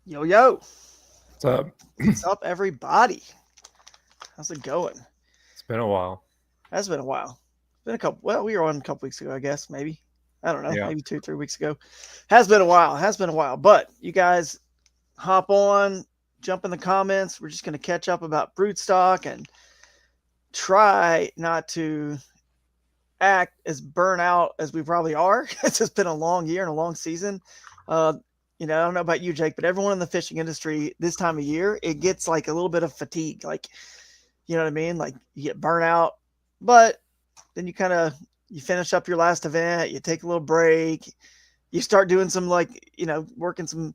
Yo, yo. What's up? What's up, everybody? How's it going? It's been a while. That's been a while. It's been a couple. Well, we were on a couple weeks ago, I guess. Maybe. I don't know. Yeah. Maybe 2, 3 weeks ago. Has been a while. Has been a while. But you guys hop on, jump in the comments. We're just going to catch up about Broodstock and try not to act as burnout as we probably are. It's just been a long year and a long season. Uh, I don't know about you, Jake, but everyone in the fishing industry this time of year, it gets like a little bit of fatigue. Like, you know what I mean? Like you get burnout, but then you finish up your last event, you take a little break, you start doing some working some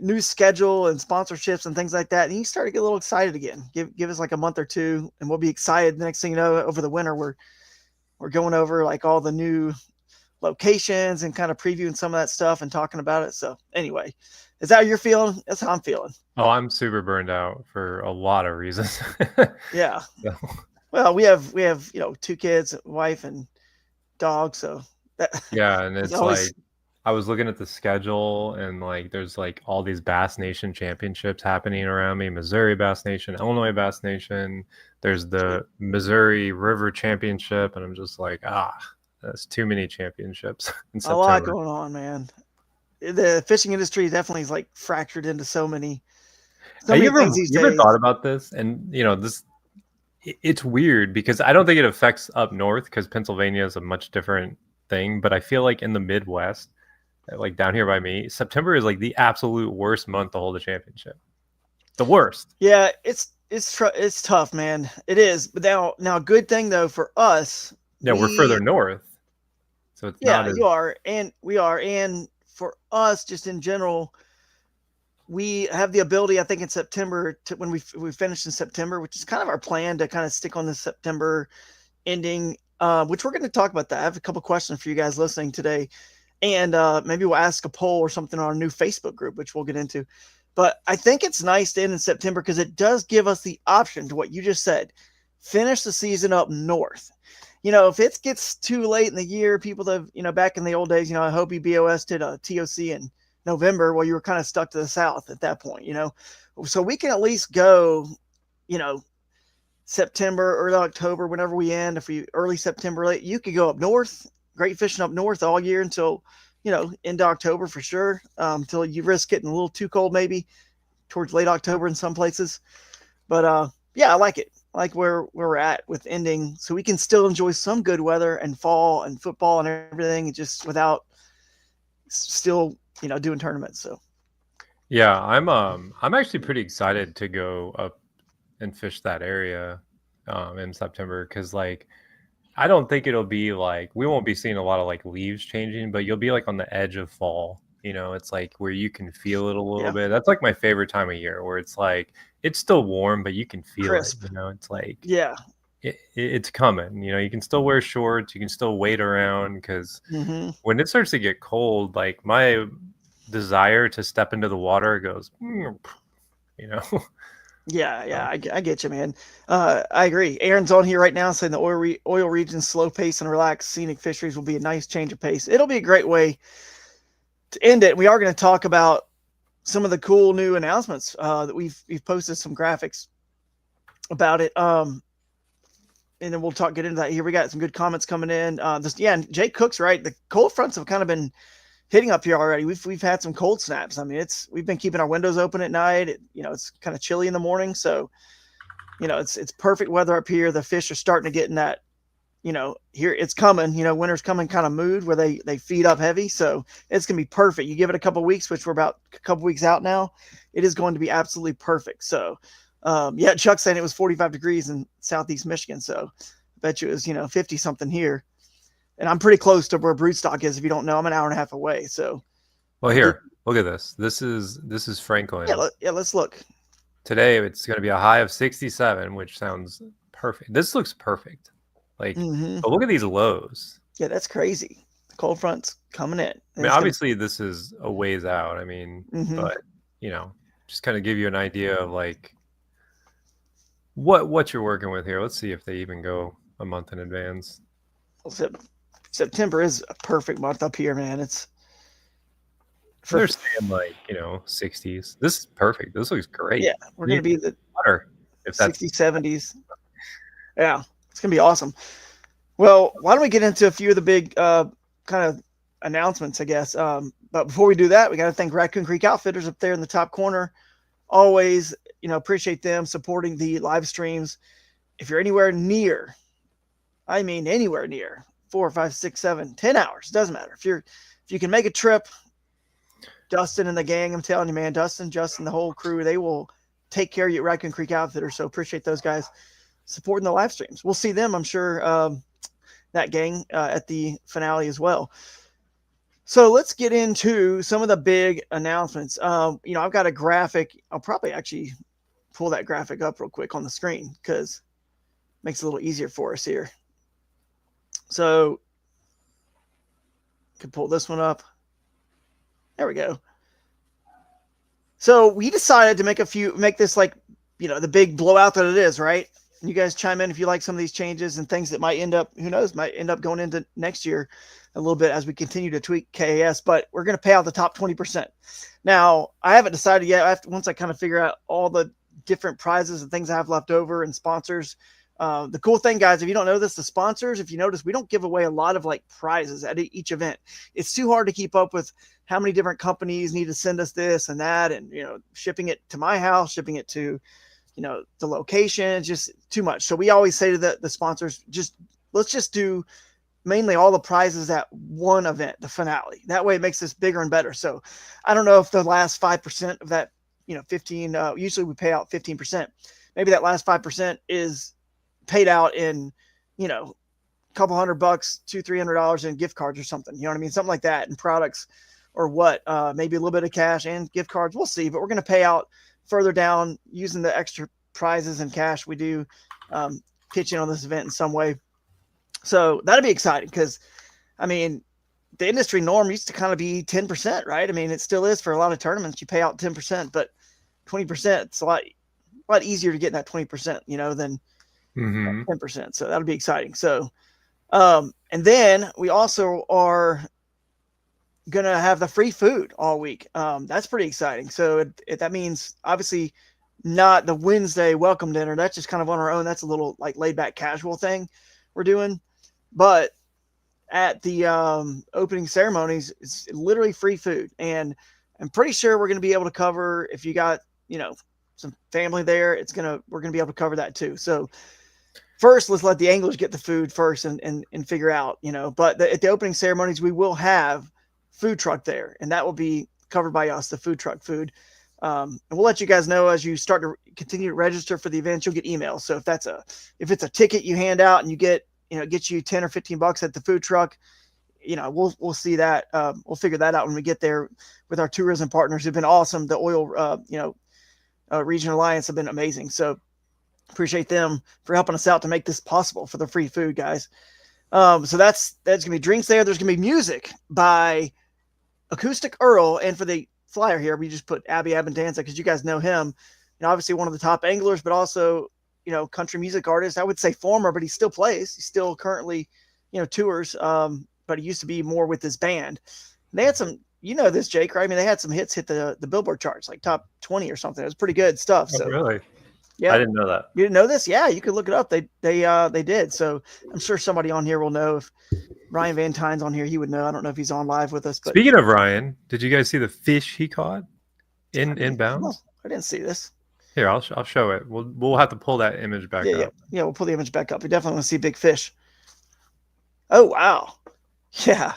new schedule and sponsorships and things like that, and you start to get a little excited again. Give us like a month or two, and we'll be excited. The next thing you know, over the winter, we're going over like all the new locations and kind of previewing some of that stuff and talking about it. So anyway, is that how you're feeling? That's how I'm feeling. Oh, I'm super burned out for a lot of reasons. Yeah. So, Well, we have 2 kids, wife, and dog. So that yeah, and it's it's always like I was looking at the schedule and like there's like all these Bass Nation championships happening around me. Missouri Bass Nation, Illinois Bass Nation. There's the Missouri River Championship, and I'm just like, that's too many championships in a lot September. going on, man. The fishing industry definitely is like fractured into so Have you many ever things these you ever thought days. about this? And it's weird because I don't think it affects up north because Pennsylvania is a much different thing. But I feel like in the Midwest, like down here by me, September is like the absolute worst month to hold a championship. The worst. Yeah, it's tough, man. It is. But now, good thing though for us, Yeah, we're further we north, so it's not yeah, as you are, and we are, and for us, just in general, we have the ability, I think, in September to when we finish in September, which is kind of our plan to kind of stick on this September ending. Which we're going to talk about that. I have a couple questions for you guys listening today, and maybe we'll ask a poll or something on our new Facebook group, which we'll get into. But I think it's nice to end in September because it does give us the option to what you just said: finish the season up north. If it gets too late in the year, people that back in the old days, I hope BOS did a TOC in November. Well, you were kind of stuck to the south at that point, so we can at least go, you know, September, early October, whenever we end. If we early September, late, you could go up north, great fishing up north all year until into October for sure. Until you risk getting a little too cold, maybe towards late October in some places. But yeah, I like it. I like where we're at with ending, so we can still enjoy some good weather and fall and football and everything, just without still doing tournaments. So yeah. I'm actually pretty excited to go up and fish that area in September because like I don't think it'll be like we won't be seeing a lot of like leaves changing, but you'll be like on the edge of fall. It's like where you can feel it a little yeah, bit. That's like my favorite time of year where it's like it's still warm, but you can feel it. crisp. It's like Yeah. it's coming. You can still wear shorts, you can still wait around because Mm-hmm. when it starts to get cold, like my desire to step into the water goes, you know. Yeah, yeah, So, I get you, man. I agree. Aaron's on here right now saying the oil region's slow pace and relaxed scenic fisheries will be a nice change of pace. It'll be a great way to end it. We are going to talk about some of the cool new announcements that we've posted some graphics about it. And then we'll get into that here. We got some good comments coming in. And Jake Cook's right. The cold fronts have kind of been hitting up here already. We've had some cold snaps. I mean, we've been keeping our windows open at night. It's kind of chilly in the morning, so it's perfect weather up here. The fish are starting to get in that here it's coming. Winter's coming kind of mood where they feed up heavy, so it's gonna be perfect. You give it a couple weeks, which we're about a couple weeks out now. It is going to be absolutely perfect. So, yeah, Chuck's saying it was 45 degrees in Southeast Michigan, so I bet you it was 50 something here. And I'm pretty close to where Broodstock is. If you don't know, I'm an hour and a half away. So, well, good. here, look at this. This is Yeah, Franklin. let's look. Today it's going to be a high of 67, which sounds perfect. This looks perfect. Like, Mm-hmm. but look at these lows. Yeah, that's crazy. The cold front's coming in. And I mean, it's gonna. obviously this is a ways out. I mean, Mm-hmm. but just kind of give you an idea of like what you're working with here. Let's see if they even go a month in advance. September is a perfect month up here, man. For They're saying like 60s. This is perfect. This looks great. yeah, we're gonna be the Water if that's 60s, 70s. Yeah, it's gonna be awesome. Well, why don't we get into a few of the big kind of announcements, I guess. But before we do that, we got to thank Raccoon Creek Outfitters up there in the top corner. Always, appreciate them supporting the live streams. If you're anywhere near, I mean anywhere near 4, 5, 6, 7, 10 hours, doesn't matter. If you can make a trip, Dustin and the gang, I'm telling you, man, Dustin, Justin, the whole crew, they will take care of you at Raccoon Creek Outfitters. So appreciate those guys supporting the live streams. We'll see them, I'm sure, that gang at the finale as well. So let's get into some of the big announcements. I've got a graphic. I'll probably actually pull that graphic up real quick on the screen because it makes it a little easier for us here. So could pull this one up. There we go. So we decided to make this like, the big blowout that it is, right? You guys chime in if you like some of these changes and things that might end up, who knows, might end up going into next year a little bit as we continue to tweak KAS, but we're going to pay out the top 20%. Now, I haven't decided yet. Once I kind of figure out all the different prizes and things I have left over and sponsors. The cool thing, guys, if you don't know this, the sponsors, if you notice, we don't give away a lot of like prizes at each event. It's too hard to keep up with how many different companies need to send us this and that, and shipping it to my house, shipping it to the location, just too much. So we always say to the sponsors, let's just do mainly all the prizes at one event, the finale. That way it makes this bigger and better. So I don't know if the last 5% of that, 15, usually we pay out 15%. Maybe that last 5% is paid out in, a couple $100, $200-$300 in gift cards or something. You know what I mean? Something like that in products or what, maybe a little bit of cash and gift cards. We'll see, but we're going to pay out further down using the extra prizes and cash we do pitch in on this event in some way. So that'd be exciting because, the industry norm used to kind of be 10%, right? It still is for a lot of tournaments. You pay out 10%, but 20%, it's a lot easier to get that 20%, than 10%. So that'll be exciting. So, and then we also are going to have the free food all week. That's pretty exciting. So that means obviously not the Wednesday welcome dinner. That's just kind of on our own. That's a little like laid back casual thing we're doing. But at the opening ceremonies, it's literally free food. And I'm pretty sure we're going to be able to cover, if you got, some family there, we're going to be able to cover that too. So first, let's let the anglers get the food first and figure out, but at the opening ceremonies, we will have food truck there, and that will be covered by us, the food truck food. And we'll let you guys know as you start to continue to register for the event. You'll get emails. So if it's a ticket you hand out and you get, gets you 10 or 15 bucks at the food truck, we'll see that. We'll figure that out when we get there with our tourism partners who've been awesome. The oil, Region Alliance have been amazing. So appreciate them for helping us out to make this possible for the free food, guys. So that's going to be drinks there. There's going to be music by Acoustic Earl. And for the flyer here, we just put Abby Abandanza because you guys know him. Obviously one of the top anglers, but also, country music artist. I would say former, but he still plays. He still currently, tours. But he used to be more with his band. And they had some, this, Jake, right? They had some hits hit the Billboard charts, like top 20 or something. It was pretty good stuff. So really? Yeah, I didn't know that. You didn't know this? Yeah, you could look it up. They did. So I'm sure somebody on here will know. If Ryan Van Tyne's on here, he would know. I don't know if he's on live with us. But speaking of Ryan, did you guys see the fish he caught inbounds? No, I didn't see this. Here, I'll show it. We'll have to pull that image back up. Yeah, we'll pull the image back up. We definitely want to see big fish. Oh wow, yeah,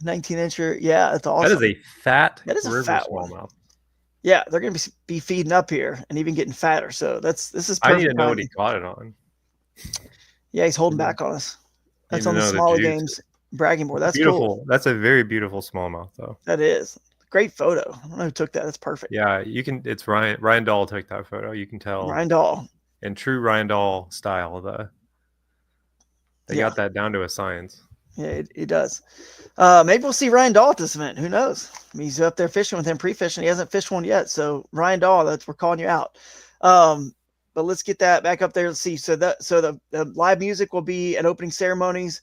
19-incher. Yeah, that's awesome. That is a fat. That is a fat one. Smallmouth. Yeah, they're going to be feeding up here and even getting fatter. So this is perfect. I need to know what he caught it on. Yeah, he's holding back on us. That's on the smaller games bragging board. That's beautiful. Cool. That's a very beautiful smallmouth, though. That is great photo. I don't know who took that. That's perfect. Yeah, you can. It's Ryan. Ryan Dahl took that photo. You can tell. Ryan Dahl. In true Ryan Dahl style, they got that down to a science. Yeah, it does. Maybe we'll see Ryan Dahl at this event. Who knows? He's up there fishing with him pre-fishing. He hasn't fished one yet. So Ryan Dahl, we're calling you out. But let's get that back up there. Let's see. So the live music will be at opening ceremonies,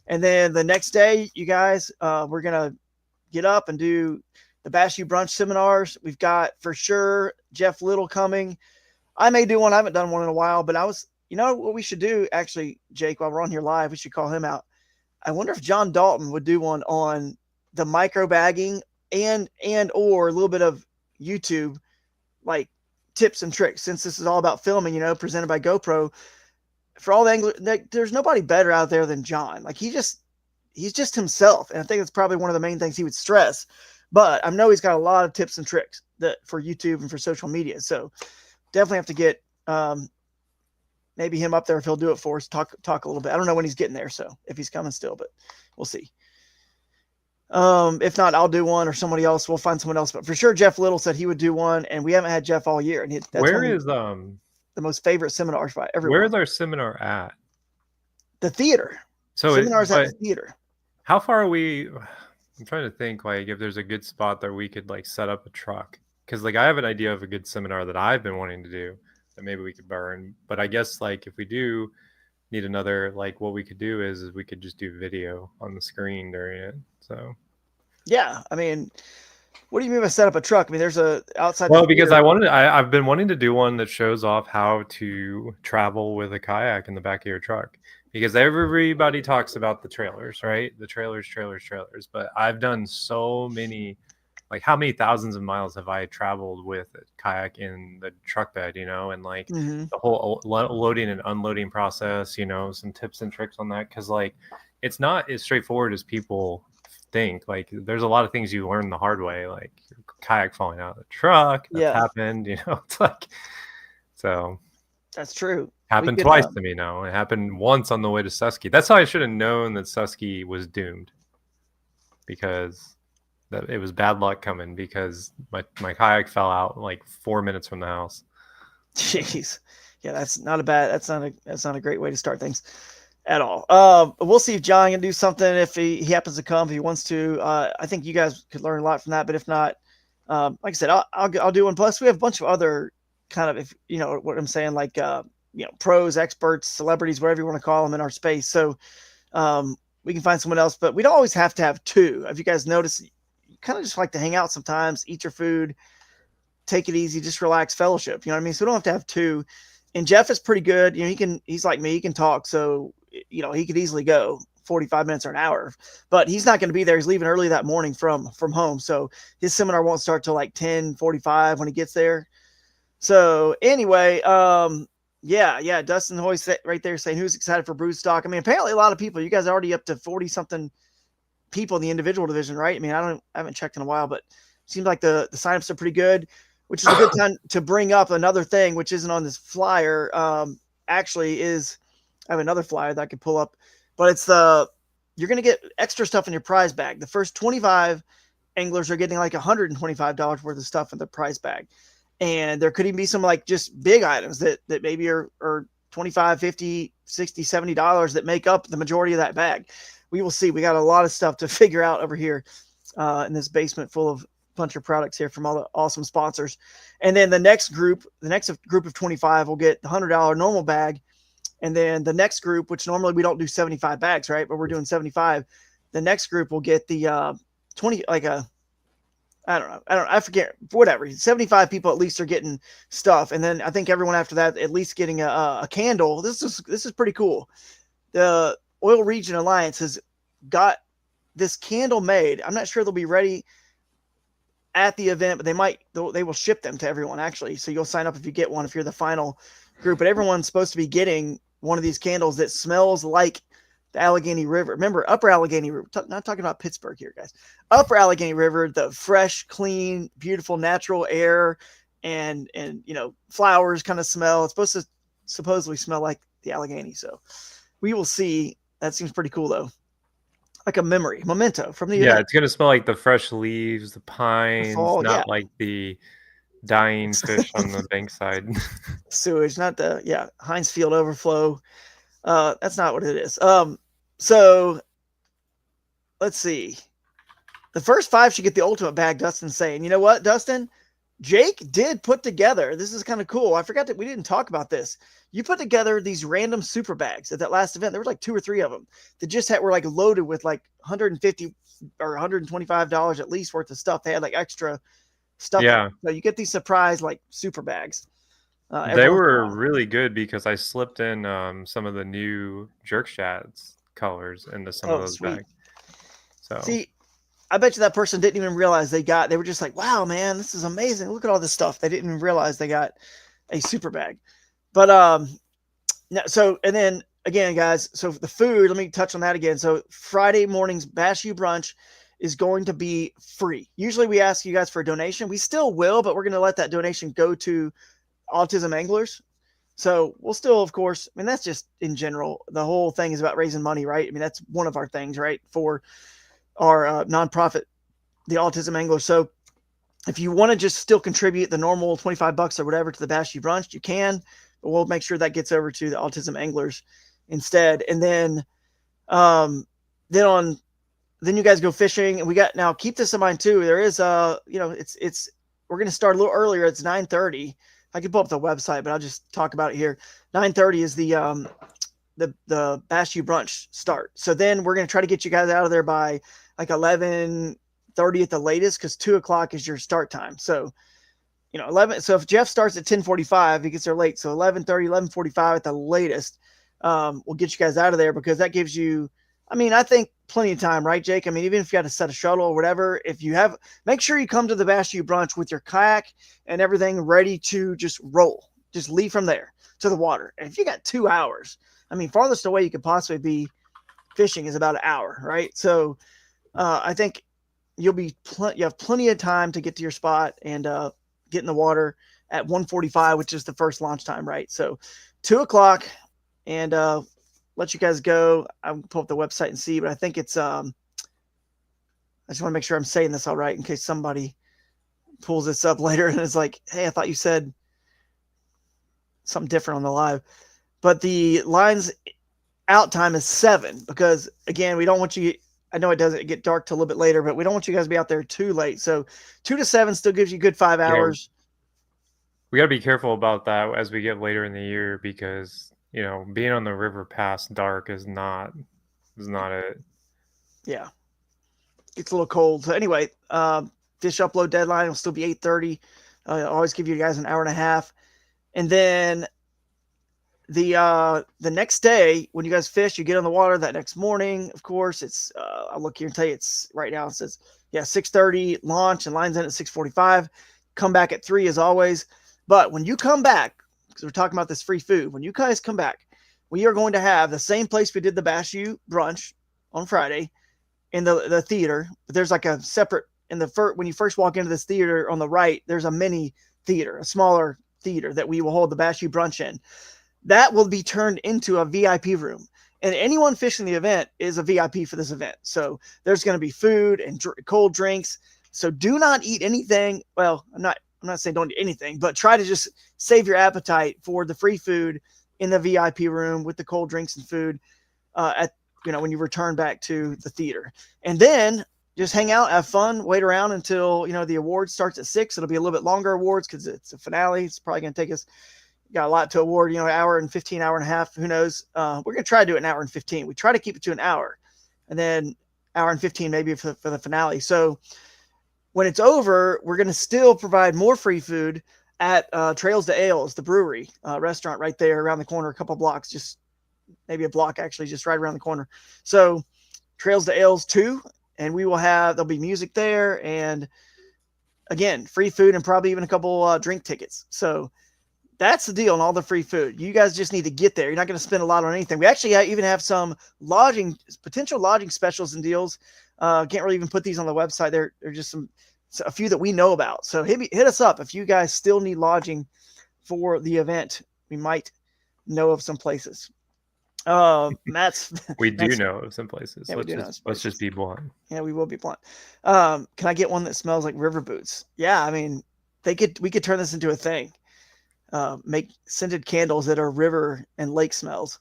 and then the next day, you guys, we're gonna get up and do the Bash U Brunch seminars. We've got for sure Jeff Little coming. I may do one. I haven't done one in a while, but you know what we should do actually, Jake, while we're on here live, we should call him out. I wonder if John Dalton would do one on the micro bagging and or a little bit of YouTube, like tips and tricks, since this is all about filming, you know, presented by GoPro. For all the anglers, there's nobody better out there than John. Like he's just himself. And I think it's probably one of the main things he would stress. But I know he's got a lot of tips and tricks that for YouTube and for social media. So definitely have to get maybe him up there if he'll do it for us. Talk a little bit. I don't know when he's getting there, so if he's coming still, but we'll see. If not, I'll do one or somebody else. We'll find someone else. But for sure, Jeff Little said he would do one, and we haven't had Jeff all year. And that's where is the most favorite seminars by everyone? Where is our seminar at? The theater. So seminars at the theater. How far are we? I'm trying to think like if there's a good spot that we could like set up a truck, because like I have an idea of a good seminar that I've been wanting to do that maybe we could burn. But I guess like if we do need another, like what we could do is we could just do video on the screen during it. So yeah, I mean, what do you mean by set up a truck? I mean, there's a outside. Well, because I've been wanting to do one that shows off how to travel with a kayak in the back of your truck. Because everybody talks about the trailers, right? The trailers. But I've done so many, like how many thousands of miles have I traveled with a kayak in the truck bed, you know, and like the whole loading and unloading process, you know, some tips and tricks on that. Because like it's not as straightforward as people think. Like there's a lot of things you learn the hard way, like your kayak falling out of the truck. That's happened, you know, it's like, so. That's true. Happened twice to me now. It happened once on the way to Susky. That's how I should have known that Susky was doomed, because it was bad luck coming, because my kayak fell out like 4 minutes from the house. Jeez. Yeah, that's not a great way to start things at all. We'll see if John can do something if he happens to come, if he wants to. I think you guys could learn a lot from that, but if not, like I said, I'll do one. Plus we have a bunch of other kind of, if you know what I'm saying, like you know, pros, experts, celebrities, whatever you want to call them in our space. So we can find someone else, but we don't always have to have two. If you guys notice, you kind of just like to hang out sometimes, eat your food, take it easy, just relax, fellowship. You know what I mean? So we don't have to have two. And Jeff is pretty good. You know, he's like me, he can talk. So, you know, he could easily go 45 minutes or an hour, but he's not going to be there. He's leaving early that morning from home. So his seminar won't start till like 10:45 when he gets there. So anyway, yeah. Dustin Hoyce right there saying who's excited for Broodstock. I mean, apparently a lot of people. You guys are already up to 40 something people in the individual division, right? I mean, I haven't checked in a while, but it seems like the signups are pretty good, which is a good time to bring up another thing, which isn't on this flyer. Actually, is I have another flyer that I could pull up, but it's you're going to get extra stuff in your prize bag. The first 25 anglers are getting like $125 worth of stuff in the prize bag. And there could even be some like just big items that maybe are $25, $50, $60, $70 that make up the majority of that bag. We will see. We got a lot of stuff to figure out over here in this basement full of bunch of products here from all the awesome sponsors. And then the next group of 25 will get the $100 normal bag. And then the next group, which normally we don't do 75 bags, right? But we're doing 75. The next group will get the 20, like I forget, whatever. 75 people at least are getting stuff. And then I think everyone after that, at least getting a candle. This is pretty cool. The Oil Region Alliance has got this candle made. I'm not sure they'll be ready at the event, but they will ship them to everyone actually. So you'll sign up if you get one, if you're the final group, but everyone's supposed to be getting one of these candles that smells like the Allegheny River. Remember, Upper Allegheny River. Not talking about Pittsburgh here, guys. Upper Allegheny River, the fresh, clean, beautiful natural air and you know, flowers kind of smell. It's supposed to supposedly smell like the Allegheny. So we will see. That seems pretty cool though. Like a memento from the event. It's gonna smell like the fresh leaves, the pines, not like the dying fish on the bankside. Sewage, not the Heinz Field overflow. That's not what it is. So let's see. The first 5 should get the ultimate bag. Dustin's saying, you know what, Dustin? Jake did put together, this is kind of cool. I forgot that we didn't talk about this. You put together these random super bags at that last event. There were like 2 or 3 of them that just were like loaded with like 150 or $125 at least worth of stuff. They had like extra stuff. Yeah, So you get these surprise like super bags. Every they once in a were while. really good because I slipped in some of the new jerk shads colors into some of Oh, those sweet. bags. So See, I bet you that person didn't even realize they were just like, wow, man, this is amazing. Look at all this stuff. They didn't even realize they got a super bag. But so and then again, guys, so the food, let me touch on that again. So Friday morning's Bash U brunch is going to be free. Usually we ask you guys for a donation. We still will, but we're going to let that donation go to autism anglers. So we'll still, of course, I mean, that's just in general. The whole thing is about raising money, right? I mean, that's one of our things, right? For our nonprofit, the Autism Angler. So if you want to just still contribute the normal $25 or whatever to the Bash U brunch, you can, but we'll make sure that gets over to the Autism Anglers instead. And um, then on, then you guys go fishing, and we got, now keep this in mind too. There is we're going to start a little earlier. It's 9:30. I can pull up the website, but I'll just talk about it here. 9:30 is the Bash U brunch start. So then we're going to try to get you guys out of there by like 11:30 at the latest, because 2:00 is your start time. So 11. So if Jeff starts at 10:45, he gets there late. So 11:30, 11:45 at the latest. We'll get you guys out of there, because that gives you, I mean, I think plenty of time, right, Jake? I mean, even if you got to set a shuttle or whatever, if you have, make sure you come to the Bash U brunch with your kayak and everything ready to just roll. Just leave from there to the water. And if you got 2 hours, I mean, farthest away you could possibly be fishing is about an hour, right? So I think you have plenty of time to get to your spot and get in the water at 1:45, which is the first launch time, right? So 2:00, and let you guys go. I'll pull up the website and see, but I think it's I just want to make sure I'm saying this all right in case somebody pulls this up later and is like, hey, I thought you said something different on the live. But the lines out time is 7, because again, we don't want you, I know it doesn't get dark till a little bit later, but we don't want you guys to be out there too late. So 2 to 7 still gives you a good 5 hours. we got to be careful about that as we get later in the year, because being on the river past dark is not it. Yeah, it's a little cold. So anyway, fish upload deadline will still be 8:30. I'll always give you guys an hour and a half, and then the next day when you guys fish, you get on the water that next morning. Of course, it's I'll look here and tell you, it's right now, it says 6:30 launch and lines in at 6:45. Come back at 3 as always. But when you come back, because we're talking about this free food, when you guys come back, we are going to have the same place we did the Bash U brunch on Friday in the theater. But there's like a separate, when you first walk into this theater on the right, there's a mini theater, a smaller theater that we will hold the Bash U brunch in. That will be turned into a VIP room. And anyone fishing the event is a VIP for this event. So there's going to be food and cold drinks. So do not eat anything. Well, I'm not saying don't eat anything, but try to just save your appetite for the free food in the VIP room with the cold drinks and food when you return back to the theater. And then just hang out, have fun, wait around until the award starts at 6. It'll be a little bit longer awards because it's a finale. It's probably going to take us, got a lot to award, an hour and 15, hour and a half. Who knows? We're going to try to do it an hour and 15. We try to keep it to an hour, and then hour and 15 maybe for the finale. So when it's over, we're going to still provide more free food at Trails to Ales, the brewery restaurant right there around the corner, a couple blocks, just maybe a block actually, just right around the corner. So Trails to Ales 2, and there'll be music there, and again, free food and probably even a couple drink tickets. So that's the deal on all the free food. You guys just need to get there. You're not going to spend a lot on anything. We actually even have some potential lodging specials and deals. Can't really even put these on the website. They're just a few that we know about. So hit us up if you guys still need lodging for the event. We might know of some places. Matt's We do know of some places. Yeah, let's just be blunt. Yeah, we will be blunt. Can I get one that smells like river boots? Yeah, I mean, we could turn this into a thing. Make scented candles that are river and lake smells.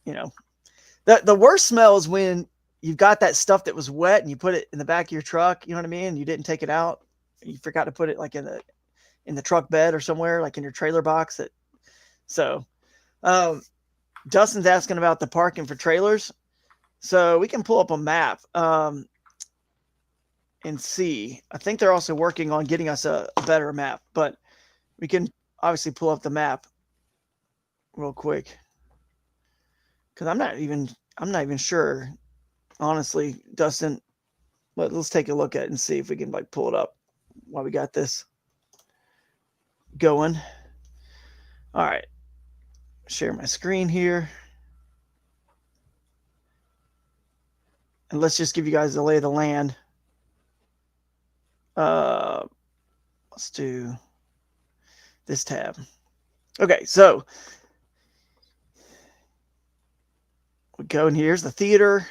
The worst smell is when you've got that stuff that was wet and you put it in the back of your truck. You know what I mean? You didn't take it out. You forgot to put it like in in the truck bed or somewhere, like in your trailer box. So Dustin's asking about the parking for trailers. So we can pull up a map and see. I think they're also working on getting us a better map, but we can obviously pull up the map real quick because I'm not even sure, honestly, Dustin. Let's take a look at it and see if we can like pull it up while we got this going. All right, share my screen here. And let's just give you guys the lay of the land. Let's do this tab. Okay, so we go in. Here's the theater.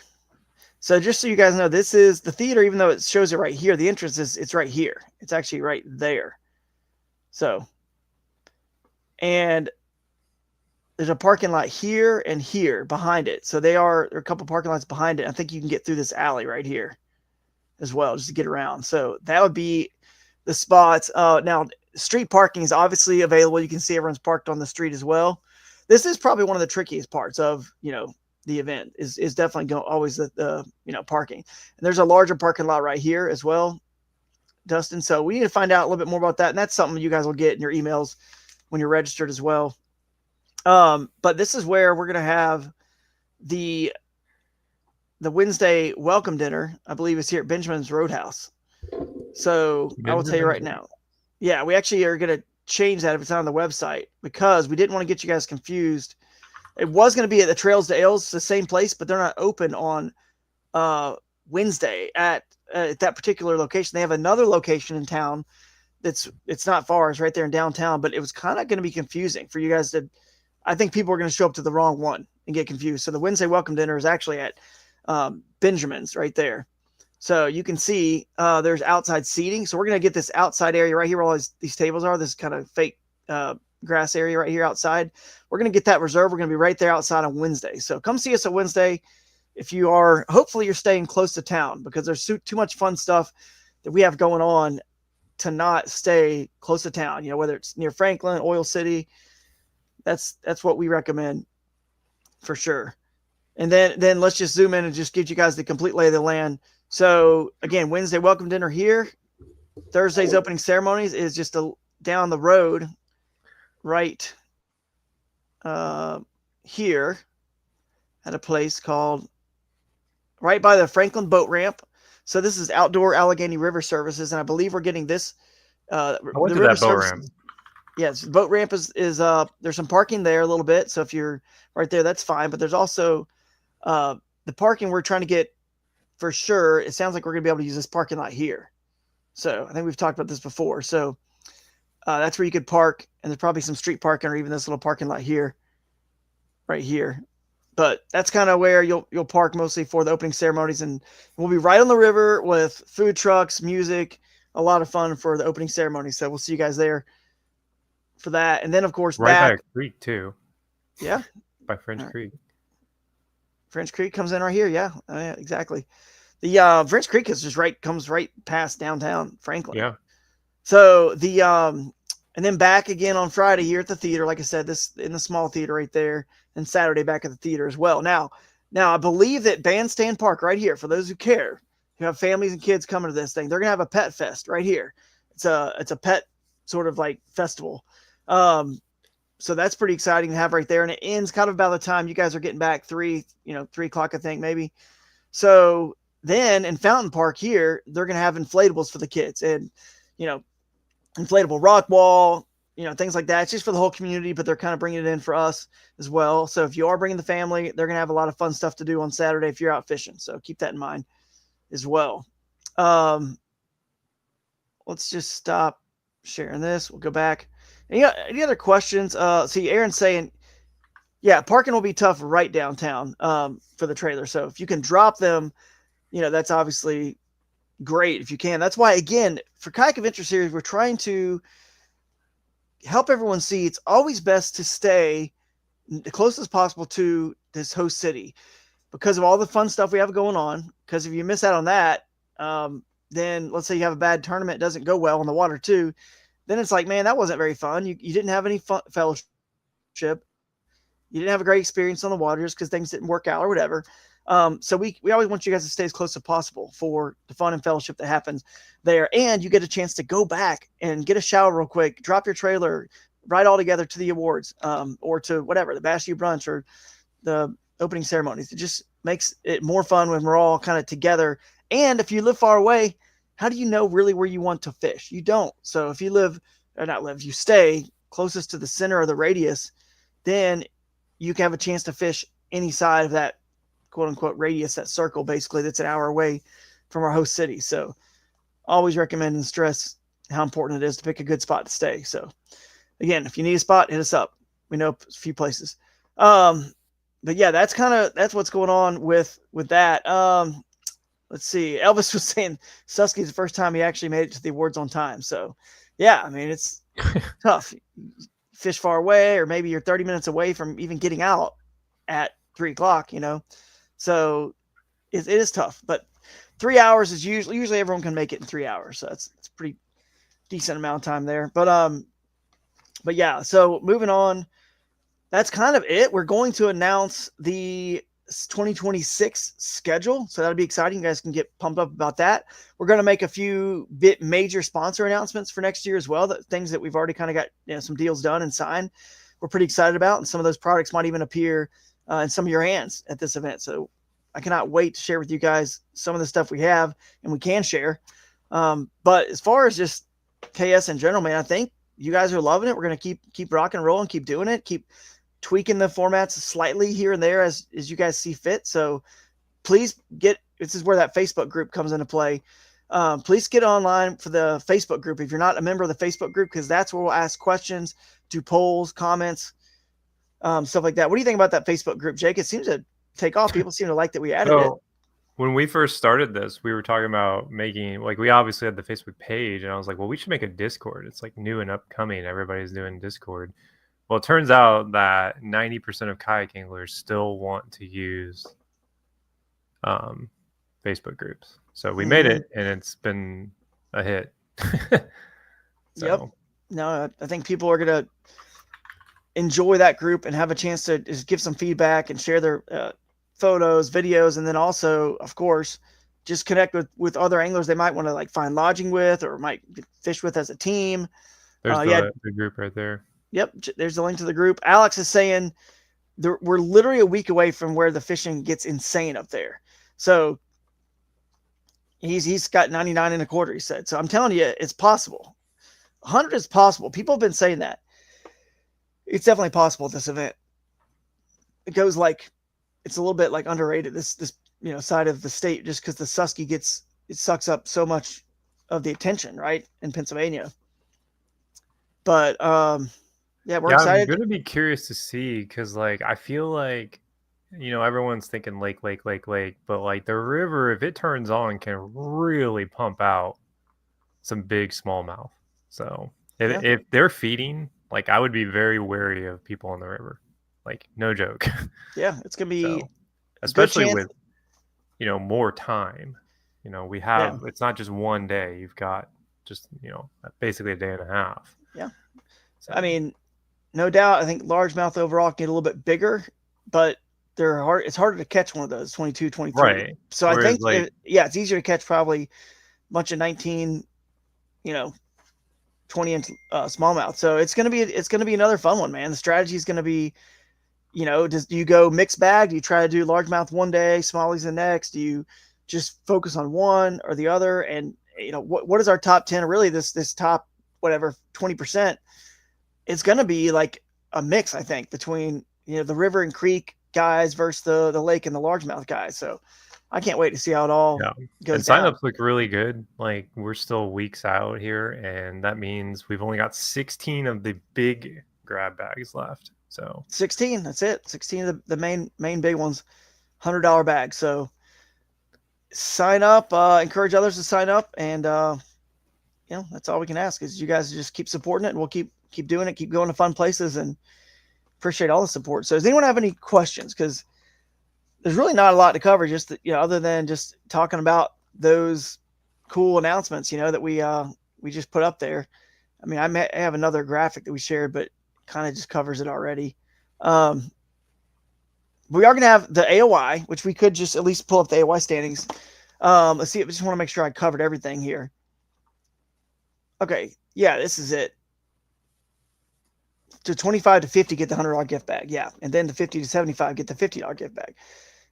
So just so you guys know, this is the theater, even though it shows it right here, the entrance it's right here. It's actually right there. So, and there's a parking lot here and here behind it. So there are a couple parking lots behind it. I think you can get through this alley right here as well, just to get around. So that would be the spots. Now, street parking is obviously available. You can see everyone's parked on the street as well. This is probably one of the trickiest parts of, the event is definitely always the parking. And there's a larger parking lot right here as well, Dustin. So we need to find out a little bit more about that. And that's something you guys will get in your emails when you're registered as well. But this is where we're going to have the Wednesday welcome dinner, I believe is here at Benjamin's Roadhouse. So I will tell you right now. Yeah, we actually are going to change that if it's not on the website because we didn't want to get you guys confused. It was going to be at the Trails to Ales, the same place, but they're not open on Wednesday at that particular location. They have another location in town it's not far. It's right there in downtown, but it was kind of going to be confusing for you guys to. I think people are going to show up to the wrong one and get confused. So the Wednesday welcome dinner is actually at Benjamin's right there. So you can see there's outside seating. So we're going to get this outside area right here where all these tables are, this kind of fake grass area right here outside. We're going to get that reserved. We're going to be right there outside on Wednesday. So come see us on Wednesday. If you are, hopefully you're staying close to town because there's too much fun stuff that we have going on to not stay close to town. Whether it's near Franklin, Oil City, that's what we recommend for sure. And then let's just zoom in and just give you guys the complete lay of the land. So again, Wednesday welcome dinner here. Thursday's opening ceremonies is just down the road, right here at a place called right by the Franklin boat ramp. So this is Outdoor Allegheny River Services, and I believe we're getting this. I went to that boat ramp. Yes, the boat ramp is there's some parking there a little bit. So if you're right there, that's fine. But there's also the parking we're trying to get for sure. It sounds like we're going to be able to use this parking lot here. So I think we've talked about this before. So that's where you could park, and there's probably some street parking or even this little parking lot here, right here. But that's kind of where you'll park mostly for the opening ceremonies, and we'll be right on the river with food trucks, music, a lot of fun for the opening ceremony. So we'll see you guys there for that. And then of course right by a creek too. Yeah, by French Creek. French Creek comes in right here. Yeah, exactly. The French Creek is just comes right past downtown Franklin. Yeah. So and then back again on Friday here at the theater, like I said, this in the small theater right there, and Saturday back at the theater as well. Now I believe that Bandstand Park right here, for those who care, who have families and kids coming to this thing, they're gonna have a pet fest right here. It's a pet sort of like festival. So that's pretty exciting to have right there, and it ends kind of by the time you guys are getting back 3 o'clock, I think maybe. So then in Fountain Park here, they're gonna have inflatables for the kids, and inflatable rock wall, things like that. It's just for the whole community, but they're kind of bringing it in for us as well. So if you are bringing the family, they're going to have a lot of fun stuff to do on Saturday if you're out fishing. So keep that in mind as well. Let's just stop sharing this. We'll go back. Any other questions? See, Aaron's saying, yeah, parking will be tough right downtown for the trailer. So if you can drop them, that's obviously great if you can. That's why, again, for Kayak Adventure Series, we're trying to help everyone see it's always best to stay the closest as possible to this host city because of all the fun stuff we have going on. Because if you miss out on that, then let's say you have a bad tournament, it doesn't go well on the water too, then it's like, man, that wasn't very fun. You didn't have any fun fellowship. You didn't have a great experience on the water just because things didn't work out or whatever. So we always want you guys to stay as close as possible for the fun and fellowship that happens there. And you get a chance to go back and get a shower real quick, drop your trailer, ride all together to the awards, or to whatever, the Bash U brunch or the opening ceremonies. It just makes it more fun when we're all kind of together. And if you live far away, how do you know really where you want to fish? You don't. So if you you stay closest to the center of the radius, then you can have a chance to fish any side of that quote unquote radius, that circle basically that's an hour away from our host city. So always recommend and stress how important it is to pick a good spot to stay. So again, if you need a spot, hit us up. We know a few places. But yeah, that's what's going on with that. Let's see. Elvis was saying Susky's the first time he actually made it to the awards on time. So yeah, I mean, it's tough. Fish far away, or maybe you're 30 minutes away from even getting out at 3:00, so it is tough, but 3 hours is usually everyone can make it in 3 hours. So it's pretty decent amount of time there, but yeah, so moving on, that's kind of it. We're going to announce the 2026 schedule, so that'll be exciting. You guys can get pumped up about that. We're going to make a few major sponsor announcements for next year as well, things that we've already kind of got some deals done and signed we're pretty excited about, and some of those products might even appear in some of your hands at this event. So I cannot wait to share with you guys some of the stuff we have and we can share. But as far as just KS in general, man, I think you guys are loving it. We're going to keep rocking and rolling, keep doing it, keep tweaking the formats slightly here and there as you guys see fit. So please this is where that Facebook group comes into play. Please get online for the Facebook group if you're not a member of the Facebook group, because that's where we'll ask questions, do polls, comments, stuff like that. What do you think about that Facebook group, Jake? It seems to take off. People seem to like that we added it. When we first started this, we were talking about making, we obviously had the Facebook page, and I was like, well, we should make a Discord. It's like new and upcoming. Everybody's doing Discord. Well, it turns out that 90% of kayak anglers still want to use Facebook groups. So we made it, and it's been a hit. Yep. No, I think people are going to enjoy that group and have a chance to just give some feedback and share their photos, videos, and then also, of course, just connect with other anglers they might want to find lodging with or might fish with as a team. There's the group right there. Yep, there's the link to the group. Alex is saying we're literally a week away from where the fishing gets insane up there. So he's got 99 and a quarter, he said. So I'm telling you, it's possible. 100 is possible. People have been saying that. It's definitely possible at this event. It goes it's a little bit underrated, this side of the state, just because the Susky it sucks up so much of the attention, right, in Pennsylvania. But yeah, we're excited. I'm going to be curious to see, because I feel like everyone's thinking lake, but the river, if it turns on, can really pump out some big smallmouth. So if they're feeding, I would be very wary of people on the river. No joke. Yeah, it's gonna be especially with more time. We have it's not just one day. You've got just basically a day and a half. Yeah. So, I mean, no doubt, I think largemouth overall can get a little bit bigger, but they're hard. It's harder to catch one of those 22, 23. Right. So I think it's easier to catch probably a bunch of 19, 20-inch smallmouth. So it's gonna be another fun one, man. The strategy is gonna be, do you go mixed bag? Do you try to do largemouth one day, smallies the next? Do you just focus on one or the other? And what is our top 10? Or really, this top 20%? It's gonna be a mix, I think, between the river and creek guys versus the lake and the largemouth guys. So I can't wait to see how it all goes. And signups look really good. We're still weeks out here, and that means we've only got 16 of the big grab bags left. So 16, that's it. 16 of the main big ones, $100 bags. So sign up, encourage others to sign up, and that's all we can ask is you guys just keep supporting it, and we'll keep doing it, keep going to fun places, and appreciate all the support. So does anyone have any questions? Because there's really not a lot to cover, just other than just talking about those cool announcements, that we just put up there. I mean, I have another graphic that we shared, but kind of just covers it already. Um, we are going to have the AOI, which we could just at least pull up the AOI standings. Let's see. I just want to make sure I covered everything here. Okay. Yeah, this is it. To 25 to 50, get the $100 gift bag. Yeah. And then to 50 to 75, get the $50 gift bag.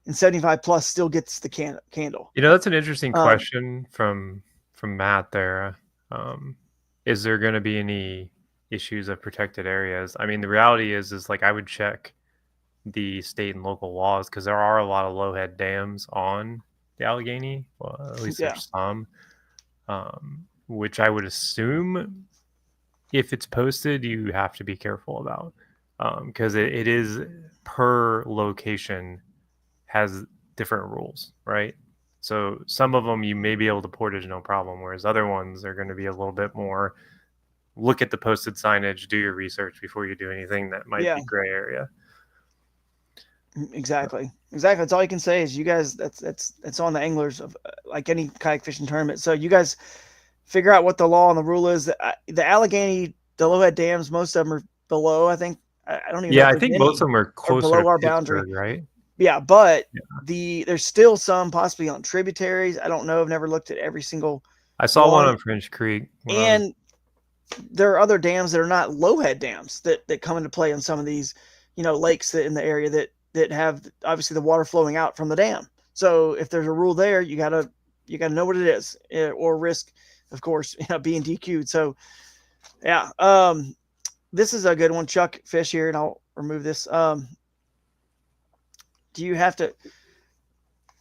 And 75 plus still gets the candle. You know, that's an interesting question from Matt there. Is there going to be any issues of protected areas? I mean, the reality is like I would check the state and local laws because there are a lot of low head dams on the Allegheny. Well, at least there's some, which I would assume if it's posted, you have to be careful about because it is per location has different rules, right? So some of them you may be able to portage no problem, whereas other ones are going to be a little bit more look at the posted signage, do your research before you do anything that might be gray area. Exactly. That's all you can say is you guys. That's on the anglers of like any kayak fishing tournament. So you guys figure out what the law and the rule is. The Allegheny, the Lowhead dams, most of them are below. I think I don't even. Yeah, know I think most of them are closer below to our Pittsburgh, boundary, right? Yeah, but there's still some possibly on tributaries. I don't know. I've never looked at every single. I saw one on French Creek, and there are other dams that are not lowhead dams that come into play on some of these, lakes that in the area that have obviously the water flowing out from the dam. So if there's a rule there, you gotta know what it is, or risk, of course, being DQ'd. So yeah, this is a good one. Chuck Fish here, and I'll remove this.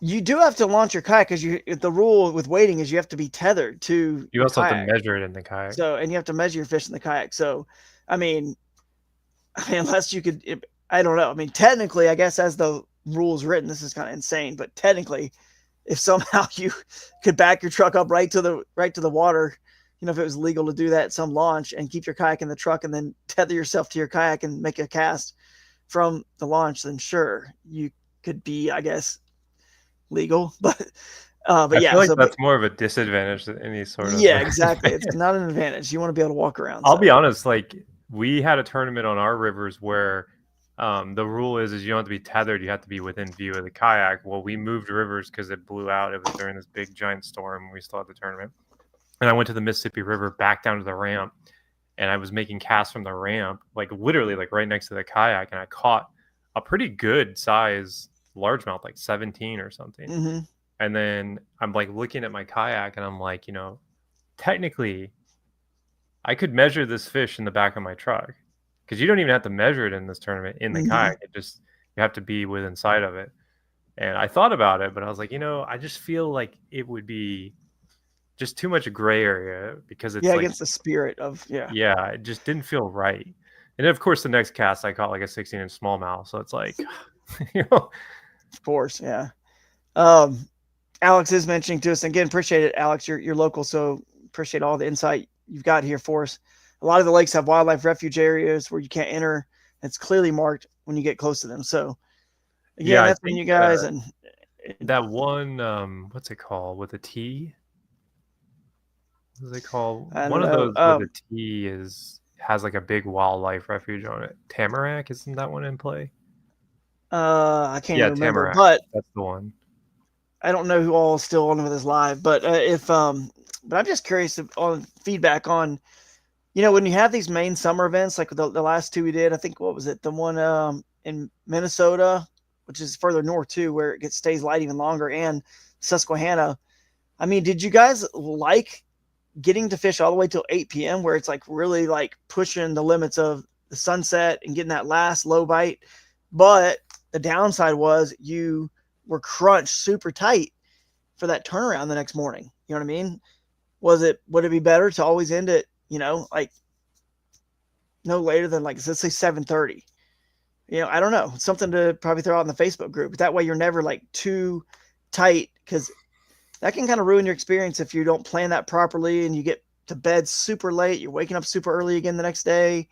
You do have to launch your kayak because the rule with wading is you have to be tethered to. You also have to measure it in the kayak. So, and you have to measure your fish in the kayak. So, I mean, unless you could, I don't know. I mean, technically, I guess as the rules written, this is kind of insane. But technically, if somehow you could back your truck up right to the water, if it was legal to do that at some launch and keep your kayak in the truck and then tether yourself to your kayak and make a cast from the launch, then sure, you could be, I guess, legal. But I feel like that's more of a disadvantage than any sort of. Yeah, exactly. It's not an advantage. You want to be able to walk around. I'll be honest. Like we had a tournament on our rivers where the rule is you don't have to be tethered. You have to be within view of the kayak. Well, we moved rivers because it blew out. It was during this big giant storm. We still had the tournament, and I went to the Mississippi River back down to the ramp, and I was making casts from the ramp, like literally like right next to the kayak, and I caught a pretty good size largemouth, like 17 or something. Mm-hmm. And then I'm like looking at my kayak and I'm like, technically I could measure this fish in the back of my truck because you don't even have to measure it in this tournament in the kayak. It just, you have to be within sight of it. And I thought about it, but I was like, I just feel like it would be just too much gray area because it's against the spirit of, Yeah, it just didn't feel right. And then, of course, the next cast I caught like a 16-inch smallmouth. So it's like, Of course, yeah. Alex is mentioning to us again. Appreciate it, Alex. You're local, so appreciate all the insight you've got here for us. A lot of the lakes have wildlife refuge areas where you can't enter. It's clearly marked when you get close to them. So again, that's when you guys and that one. What's it called with a T? What's it called? One of those with a T has like a big wildlife refuge on it. Tamarack, isn't that one in play? I can't remember, Tamarack. but that's the one. I don't know who all is still on with us live, but but I'm just curious on feedback on, when you have these main summer events, like the last two we did, I think, what was it? The one in Minnesota, which is further north too, where it stays light even longer, and Susquehanna. I mean, did you guys like getting to fish all the way till 8 p.m. where it's like really like pushing the limits of the sunset and getting that last low bite? But the downside was you were crunched super tight for that turnaround the next morning. You know what I mean? Would it be better to always end it, like no later than like, let's say 7:30? I don't know. Something to probably throw out in the Facebook group. That way you're never like too tight, because that can kind of ruin your experience if you don't plan that properly and you get to bed super late. You're waking up super early again the next day.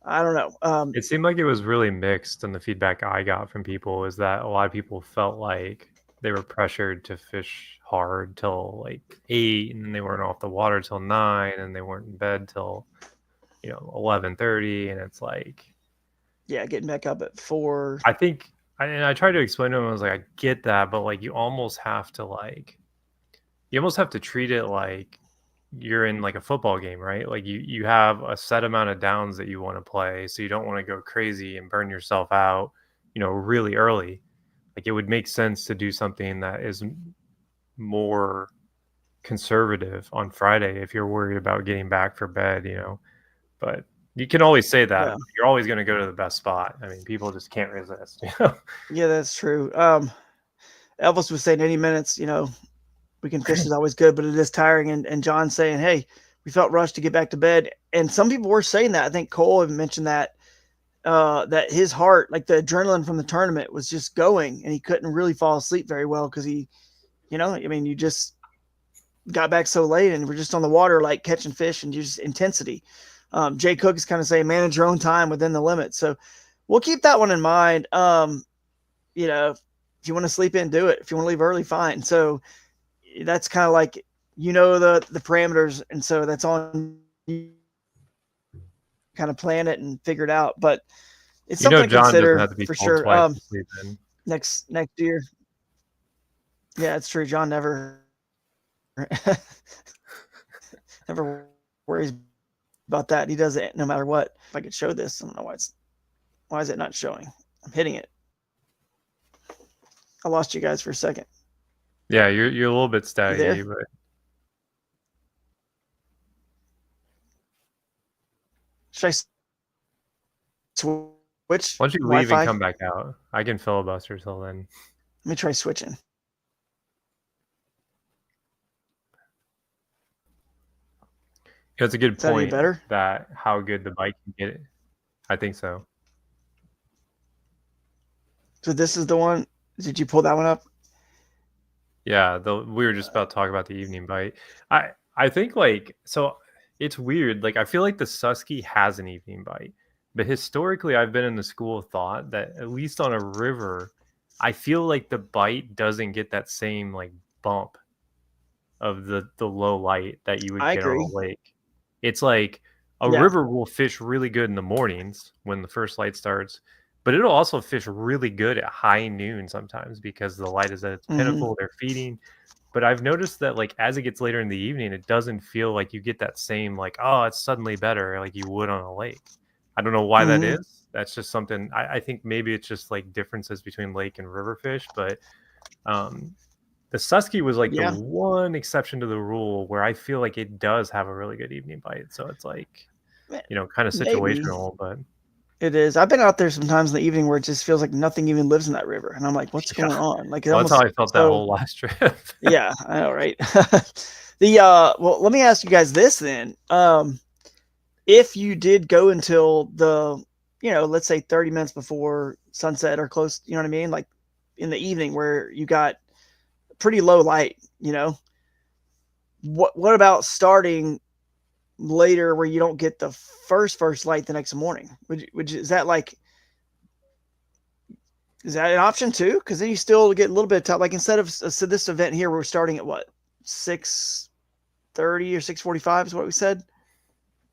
I don't know. It seemed like it was really mixed, and the feedback I got from people is that a lot of people felt like they were pressured to fish hard till like 8, and then they weren't off the water till 9, and they weren't in bed till 11:30, and it's like, Yeah, getting back up at 4. I think, and I tried to explain to him, I was like, I get that, but like you almost have to treat it like you're in like a football game, right? Like you have a set amount of downs that you want to play, so you don't want to go crazy and burn yourself out, really early. Like it would make sense to do something that is more conservative on Friday if you're worried about getting back for bed, But you can always say that. Yeah. You're always going to go to the best spot. I mean, people just can't resist. Yeah, that's true. Elvis was saying 80 minutes, we can fish is always good, but it is tiring. And John's saying, hey, we felt rushed to get back to bed. And some people were saying that. I think Cole had mentioned that his heart, like the adrenaline from the tournament, was just going, and he couldn't really fall asleep very well because he, you just got back so late and we're just on the water, like catching fish and just intensity. Jay Cook is kind of saying manage your own time within the limit. So we'll keep that one in mind. If you want to sleep in, do it. If you want to leave early, fine. So that's kind of like, the parameters. And so that's on you, kind of plan it and figure it out. But it's something to John consider doesn't have to be for told sure. twice to sleep in. Next year. Yeah, it's true. John never worries about that. He does it no matter what. If I could show this, I don't know why is it not showing? I'm hitting it. I lost you guys for a second. Yeah, you're a little bit staggy, but should I switch? Why don't you leave and come back out? I can filibuster till then. Let me try switching. It's a good point better? that how good the bike can get it. I think so. So this is the one. Did you pull that one up? Yeah, we were just about to talk about the evening bite. I think so it's weird. Like I feel like the Susky has an evening bite, but historically I've been in the school of thought that at least on a river, I feel like the bite doesn't get that same like bump of the low light that you would get on a lake. It's like a river will fish really good in the mornings when the first light starts, but it'll also fish really good at high noon sometimes because the light is at its pinnacle. They're feeding. But I've noticed that like as it gets later in the evening, it doesn't feel like you get that same like, oh, it's suddenly better like you would on a lake. I don't know why that is. That's just something I think maybe it's just like differences between lake and river fish. But the Susky was like the one exception to the rule where I feel like it does have a really good evening bite. So it's like, kind of situational, but it is. I've been out there sometimes in the evening where it just feels like nothing even lives in that river. And I'm like, what's going on? Like, that's how I felt that whole last trip. Yeah, I know, right? Well, let me ask you guys this then. If you did go until the, let's say 30 minutes before sunset or close, you know what I mean? Like in the evening where you got pretty low light, what about starting later where you don't get the first light the next morning? Is that an option too? Because then you still get a little bit of time. Like instead of this event here, we're starting at what, 6:30 or 6:45 is what we said.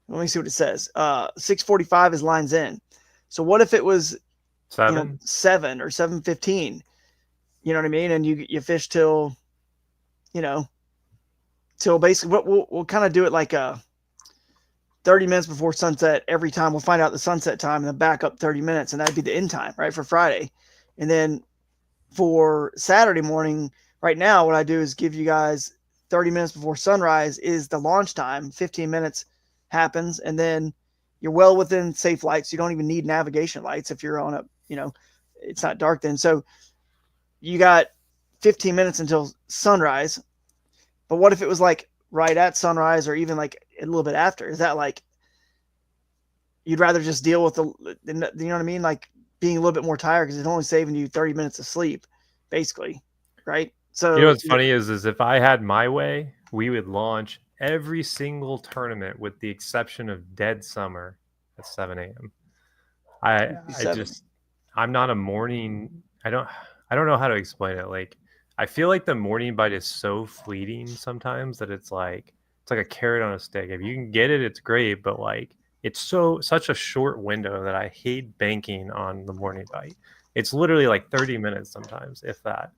Let me see what it says. 6:45 is lines in. So what if it was 7 or 7:15? You know what I mean? And you fish till, till basically we'll kind of do it like 30 minutes before sunset every time. We'll find out the sunset time and then back up 30 minutes, and that'd be the end time, right, for Friday. And then for Saturday morning, right now, what I do is give you guys 30 minutes before sunrise is the launch time. 15 minutes happens, and then you're well within safe lights. You don't even need navigation lights if you're on it's not dark then. So you got 15 minutes until sunrise. But what if it was like right at sunrise or even like a little bit after? Is that like you'd rather just deal with you know what I mean? Like being a little bit more tired because it's only saving you 30 minutes of sleep, basically, right? So what's funny is if I had my way, we would launch every single tournament with the exception of dead summer at 7 a.m. I'm not a morning. I don't know how to explain it. Like I feel like the morning bite is so fleeting sometimes that it's like a carrot on a stick. If you can get it, it's great, but like it's such a short window that I hate banking on the morning bite. It's literally like 30 minutes sometimes, if that.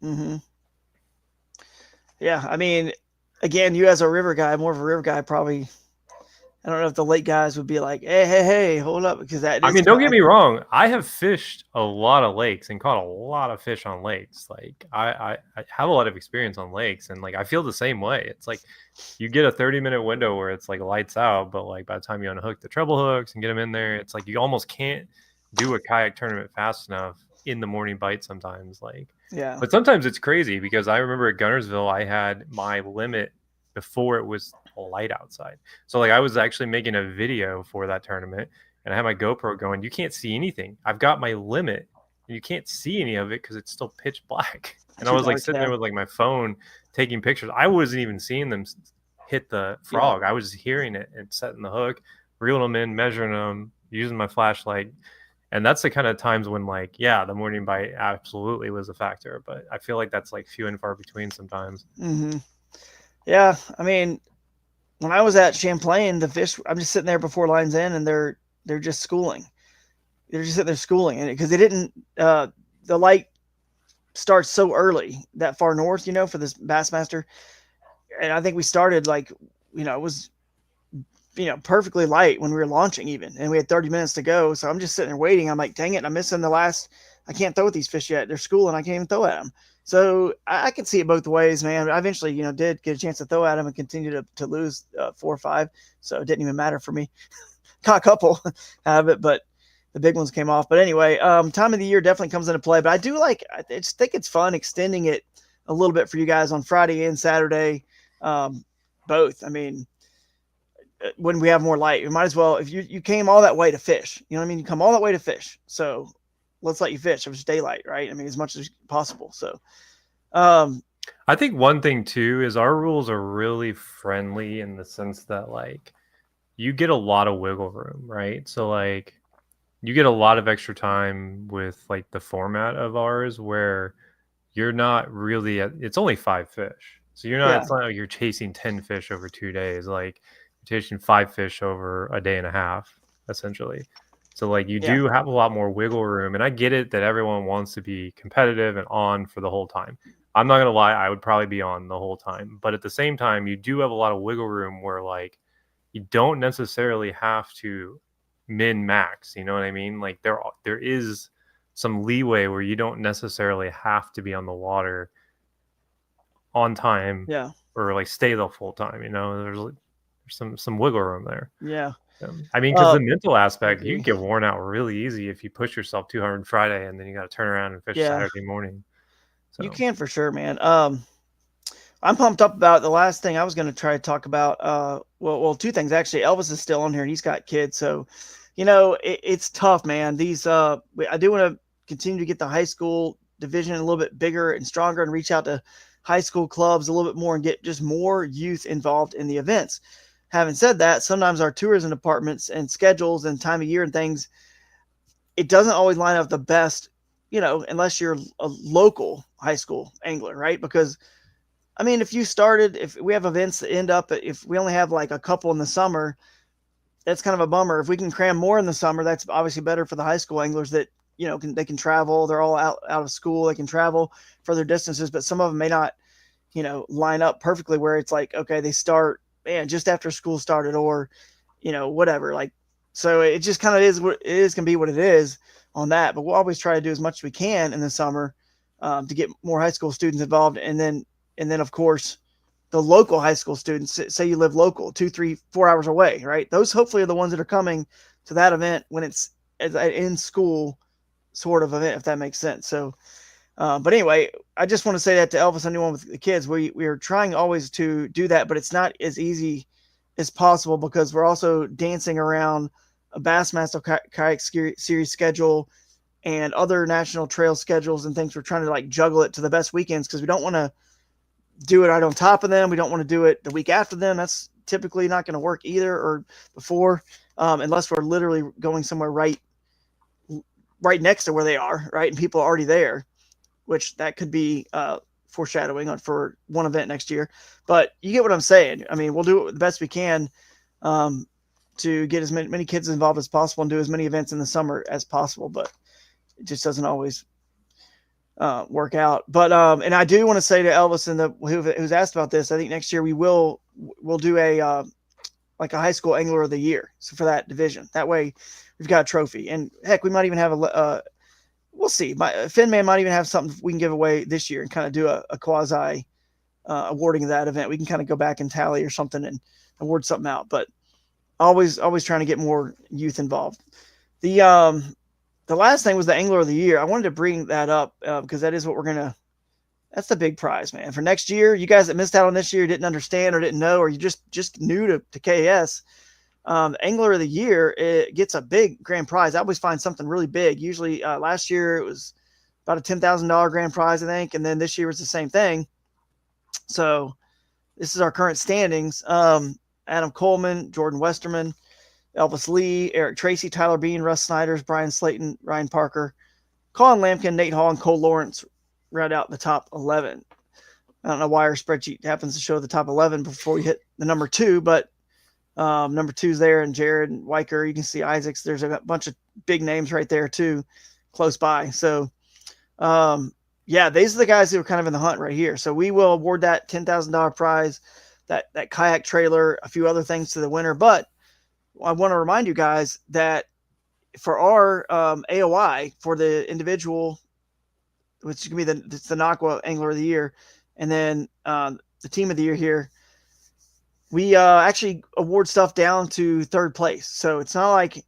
Mm-hmm. Yeah, I mean, again, you as a river guy, more of a river guy, probably. I don't know if the lake guys would be like, "Hey, hey, hey, hold up," because that I is mean, kind don't of get me accurate. wrong. I have fished a lot of lakes and caught a lot of fish on lakes. Like I have a lot of experience on lakes, and like I feel the same way. It's like you get a 30-minute window where it's like lights out, but like by the time you unhook the treble hooks and get them in there, it's like you almost can't do a kayak tournament fast enough in the morning bite sometimes. Like, Yeah. but sometimes it's crazy because I remember at Gunnersville, I had my limit before it was light outside. So like I was actually making a video for that tournament and I had my GoPro going. You can't see anything. I've got my limit and you can't see any of it because it's still pitch black. And I Too was like dark. sitting Yeah. there with like my phone taking pictures. I wasn't even seeing them hit the Yeah. frog. I was just hearing it and setting the hook, reeling them in, measuring them, using my flashlight. And that's the kind of times when like, yeah, the morning bite absolutely was a factor, but I feel like that's like few and far between sometimes. Mm-hmm. Yeah. I mean, when I was at Champlain, the fish. I'm just sitting there before lines in, and they're just schooling. They're just sitting there schooling, and because they didn't, the light starts so early that far north, for this Bassmaster, and I think we started like, it was perfectly light when we were launching even, and we had 30 minutes to go. So I'm just sitting there waiting. I'm like, dang it, I'm missing the last. I can't throw at these fish yet. They're schooling. I can't even throw at them. So I can see it both ways, man. I eventually, did get a chance to throw at them and continue to lose 4 or 5. So it didn't even matter for me. Caught a couple out of it, but the big ones came off. But anyway, time of the year definitely comes into play. But I just think it's fun extending it a little bit for you guys on Friday and Saturday. Both. I mean, when we have more light, you might as well, if you came all that way to fish, you know what I mean? You come all that way to fish. So let's let you fish if it's daylight, right? I mean, as much as possible. So, um, I think one thing too is our rules are really friendly in the sense that like you get a lot of wiggle room, right? So like you get a lot of extra time with like the format of ours where you're not really it's only 5 fish. So you're not yeah, it's not like you're chasing 10 fish over 2 days. Like you're chasing 5 fish over a day and a half, essentially. So like you yeah, do have a lot more wiggle room. And I get it that everyone wants to be competitive and on for the whole time. I'm not gonna lie, I would probably be on the whole time. But at the same time, you do have a lot of wiggle room where like you don't necessarily have to min max, you know what I mean? Like there is some leeway where you don't necessarily have to be on the water on time yeah, or like stay the full time, there's some wiggle room there. yeah. I mean, because the mental I aspect, you agree. can get worn out really easy if you push yourself too hard on Friday and then you got to turn around and fish Yeah, Saturday morning. you So can for sure, man. I'm pumped up about the last thing I was going to try to talk about. Well, two things actually. Elvis is still on here and he's got kids, so it's tough, man. I do want to continue to get the high school division a little bit bigger and stronger, and reach out to high school clubs a little bit more and get just more youth involved in the events. Having said that, sometimes our tourism departments and schedules and time of year and things, it doesn't always line up the best, unless you're a local high school angler, right? Because I mean, if we have events that end up, if we only have like a couple in the summer, that's kind of a bummer. If we can cram more in the summer, that's obviously better for the high school anglers that, they can travel. They're all out of school. They can travel further distances, but some of them may not, line up perfectly where it's like, okay, they start, man, just after school started or, whatever. Like, so it just kind of is what it is, can be what it is on that. But we'll always try to do as much as we can in the summer to get more high school students involved. And then of course, the local high school students, say you live local 2 3 4 hours away, right? Those hopefully are the ones that are coming to that event when it's an in school sort of event, if that makes sense. So but anyway, I just want to say that to Elvis, anyone with the kids, we are trying always to do that, but it's not as easy as possible because we're also dancing around a Bassmaster kayak series schedule and other national trail schedules and things. We're trying to like juggle it to the best weekends because we don't want to do it right on top of them. We don't want to do it the week after them. That's typically not going to work either, or before, unless we're literally going somewhere right next to where they are, right, and people are already there, which that could be foreshadowing on for one event next year, but you get what I'm saying. I mean, we'll do the best we can to get as many kids involved as possible and do as many events in the summer as possible, but it just doesn't always work out. But and I do want to say to Elvis and who's asked about this, I think next year we'll do a like a high school angler of the year, so for that division. That way, we've got a trophy, and heck, we might even have we'll see. Finn Man might even have something we can give away this year and kind of do a quasi awarding of that event. We can kind of go back and tally or something and award something out. But always trying to get more youth involved. The last thing was the angler of the year. I wanted to bring that up because that is what we're gonna. That's the big prize, man. For next year, you guys that missed out on this year, didn't understand or didn't know, or you just new to KS. Angler of the year, it gets a big grand prize. I always find something really big. Usually last year it was about a $10,000 grand prize, I think. And then this year was the same thing. So this is our current standings. Adam Coleman, Jordan Westerman, Elvis Lee, Eric Tracy, Tyler Bean, Russ Snyders, Brian Slayton, Ryan Parker, Colin Lampkin, Nate Hall, and Cole Lawrence right out the top 11. I don't know why our spreadsheet happens to show the top 11 before we hit the number 2, but number 2's there, and Jared and Weicker. You can see Isaacs. There's a bunch of big names right there too, close by. So, yeah, these are the guys who are kind of in the hunt right here. So we will award that $10,000 prize, that kayak trailer, a few other things to the winner. But I want to remind you guys that for our AOI for the individual, which is going to be the NACWA Angler of the Year, and then the team of the year here, we actually award stuff down to third place. So it's not like,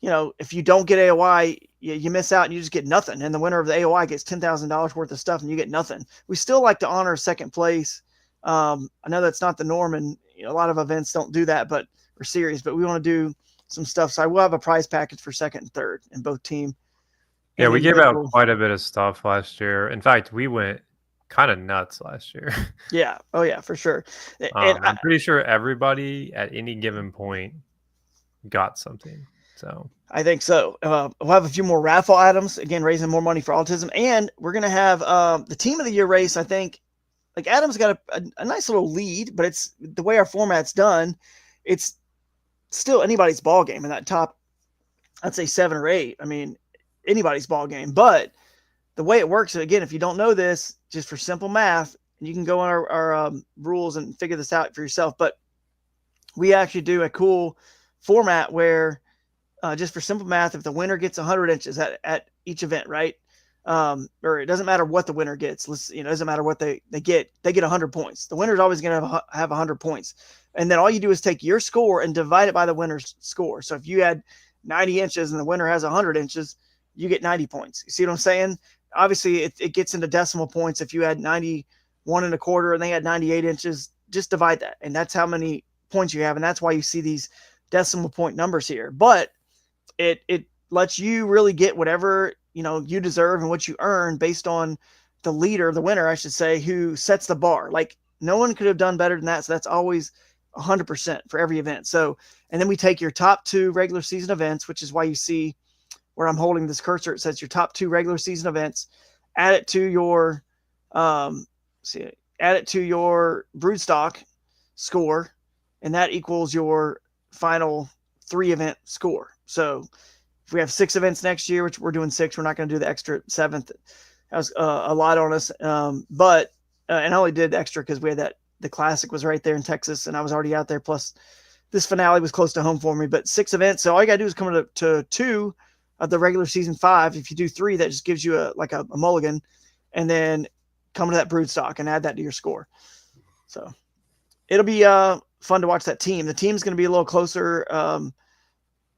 if you don't get AOI, you miss out and you just get nothing. And the winner of the AOI gets $10,000 worth of stuff and you get nothing. We still like to honor second place. I know that's not the norm, and a lot of events don't do that, but or series, but we want to do some stuff. So I will have a prize package for second and third in both team. Yeah, we gave out quite a bit of stuff last year. In fact, we went kind of nuts last year. Yeah. Oh yeah, for sure. And I'm pretty sure everybody at any given point got something. So I think so. We'll have a few more raffle items, again, raising more money for autism. And we're going to have the team of the year race. I think like Adam's got a nice little lead, but it's the way our format's done. It's still anybody's ball game in that top, I'd say 7 or 8. I mean, anybody's ball game, but the way it works, again, if you don't know this, just for simple math, you can go on our rules and figure this out for yourself. But we actually do a cool format where just for simple math, if the winner gets 100 inches at each event, right? Or it doesn't matter what the winner gets. It doesn't matter what they get 100 points. The winner's always going to have 100 points. And then all you do is take your score and divide it by the winner's score. So if you had 90 inches and the winner has 100 inches, you get 90 points. You see what I'm saying? Obviously, it gets into decimal points. If you had 91 and a quarter and they had 98 inches, just divide that. And that's how many points you have. And that's why you see these decimal point numbers here. But it lets you really get whatever you deserve and what you earn based on the leader, the winner, I should say, who sets the bar. Like no one could have done better than that. So that's always 100% for every event. So, and then we take your top 2 regular season events, which is why you see where I'm holding this cursor. It says your top 2 regular season events, add it to your, add it to your Broodstock score. And that equals your final 3 event score. So if we have 6 events next year, which we're doing 6, we're not going to do the extra 7th. That was a lot on us. But and I only did extra because we had the classic was right there in Texas and I was already out there. Plus this finale was close to home for me, but 6 events. So all you got to do is come to 2 of the regular season 5. If you do 3, that just gives you a mulligan, and then come to that Broodstock and add that to your score. So it'll be fun to watch that team. The team's going to be a little closer.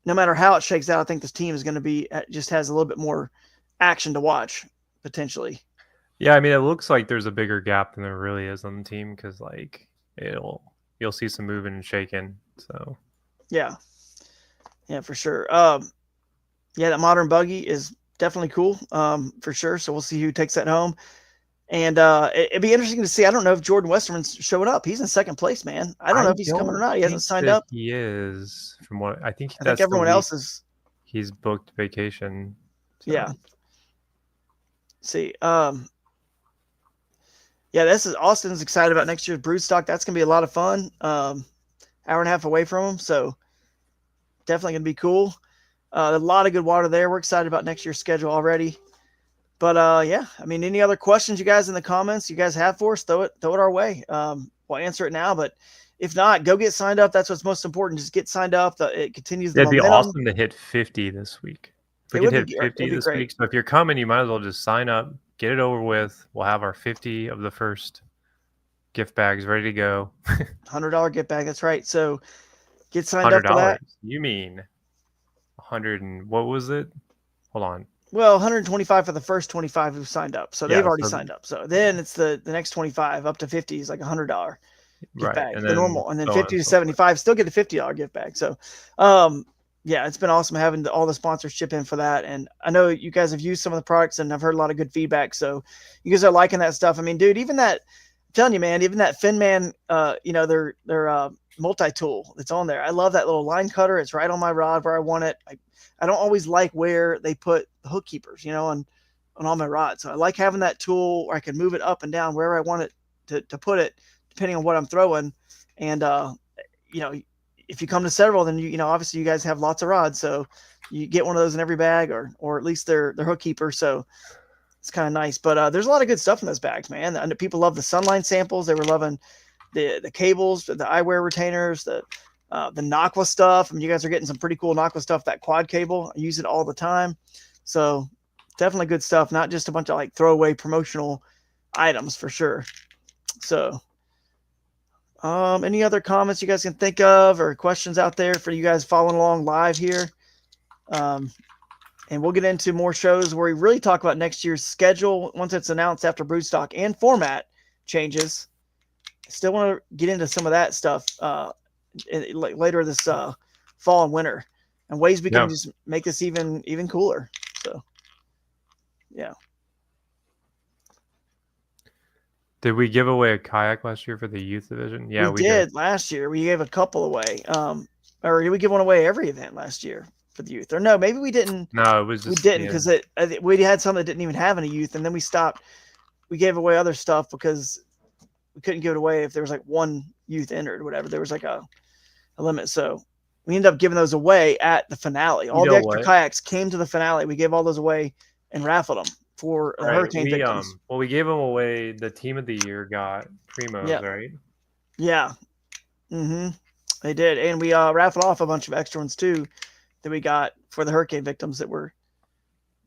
No matter how it shakes out, I think this team is going to be just has a little bit more action to watch potentially. Yeah, I mean, it looks like there's a bigger gap than there really is on the team because like you'll see some moving and shaking. So yeah, for sure. Yeah, that modern buggy is definitely cool, for sure. So we'll see who takes that home. And it'd be interesting to see. I don't know if Jordan Westerman's showing up. He's in 2nd place, man. I don't know if he's coming or not. He hasn't signed up. He is, from what I think. I think everyone else is. He's booked vacation. So. Yeah. See, Yeah, this is Austin's excited about next year's Broodstock. That's gonna be a lot of fun. Hour and a half away from them, so definitely gonna be cool. A lot of good water there. We're excited about next year's schedule already. But yeah, I mean, any other questions you guys in the comments you guys have for us, throw it our way. We'll answer it now, but if not, go get signed up. That's what's most important. Just get signed up. It continues the It'd be momentum. awesome to hit 50 this week. If we It could would hit be 50 it'd be this great. week, so if you're coming, you might as well just sign up, get it over with. We'll have our 50 of the first gift bags ready to go. $100 gift bag. That's right. So get signed up for $100. that. You mean 100 and what was it? Hold on. Well, 125 for the first 25 who signed up. So they've already signed up. So then it's the next 25 up to 50 is like $100 gift Right, bag, and the then normal, and then so on 50 and to so 75 still get a $50 gift bag. So, yeah, it's been awesome having all the sponsors chip in for that. And I know you guys have used some of the products, and I've heard a lot of good feedback. So you guys are liking that stuff. I mean, dude, even that, I'm telling you, man, even that Finman, their multi-tool that's on there. I love that little line cutter. It's right on my rod where I want it. I don't always like where they put the hook keepers, on all my rods. So I like having that tool where I can move it up and down wherever I want it to put it, depending on what I'm throwing. And, if you come to several, then obviously you guys have lots of rods. So you get one of those in every bag or at least their hook keeper. So it's kind of nice, but there's a lot of good stuff in those bags, man. And people love the Sunline samples. They were loving the cables, the eyewear retainers, the Nocqua stuff. I mean, you guys are getting some pretty cool Nocqua stuff. That quad cable, I use it all the time. So definitely good stuff. Not just a bunch of like throwaway promotional items for sure. So, any other comments you guys can think of or questions out there for you guys following along live here? And we'll get into more shows where we really talk about next year's schedule once it's announced after Broodstock and format changes. I still want to get into some of that stuff later this fall and winter, and ways we can just make this even cooler. So, yeah. Did we give away a kayak last year for the youth division? Yeah, we did last year. We gave a couple away. Or did we give one away every event last year for the youth? Or no, maybe we didn't. No, it was just, we didn't because we had some that didn't even have any youth, and then we stopped. We gave away other stuff because we couldn't give it away if there was like one youth entered or whatever. There was like a limit. So we ended up giving those away at the finale. All the extra kayaks came to the finale. We gave all those away and raffled them for hurricane victims. Well, we gave them away. The team of the year got Primos, right? Yeah. They did. And we raffled off a bunch of extra ones too that we got for the hurricane victims that were.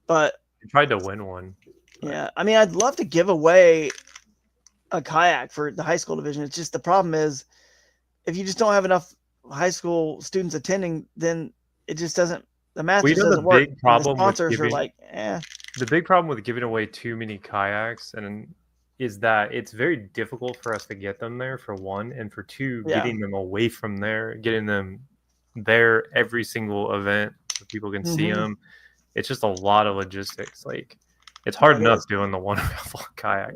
But we tried to win one. Yeah. I mean, I'd love to give away a kayak for the high school division. It's just the problem is if you just don't have enough high school students attending, then it just doesn't, the math just doesn't work. Big problem the sponsors are like, The big problem with giving away too many kayaks is that it's very difficult for us to get them there, for one, and for two, getting them away from there, getting them there every single event so people can see them. It's just a lot of logistics. Like, it's hard enough doing the one raffle kayak.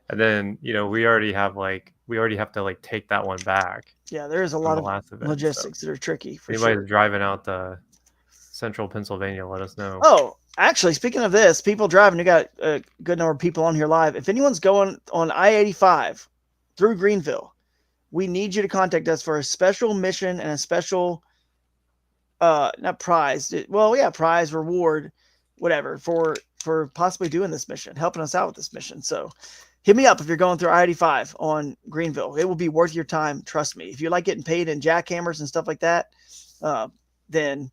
And then, we already have to take that one back. Yeah, there is a lot of logistics that are tricky. For anybody's driving out to central Pennsylvania, let us know. Oh, actually, speaking of this, people driving, you got a good number of people on here live. If anyone's going on I-85 through Greenville, we need you to contact us for a special mission and a special, not prize. Prize, reward, whatever, for possibly doing this mission, helping us out with this mission. So hit me up if you're going through I-85 on Greenville. It will be worth your time. Trust me. If you like getting paid in jackhammers and stuff like that, then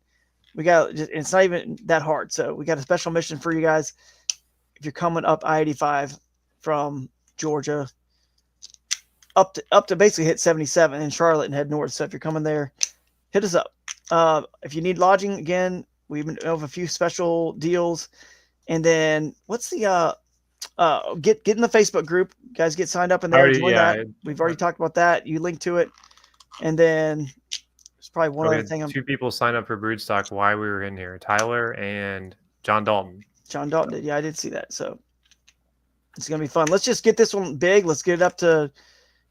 it's not even that hard. So we got a special mission for you guys. If you're coming up I-85 from Georgia up to basically hit 77 in Charlotte and head north. So if you're coming there, hit us up. If you need lodging, again, we have a few special deals. And then what's the, get in the Facebook group, guys, get signed up in there. Join that. We've already talked about that. You link to it. And then probably one other thing. Two people signed up for Broodstock while we were in here. Tyler and John Dalton. John Dalton did. Yeah, I did see that. So it's going to be fun. Let's just get this one big. Let's get it up to,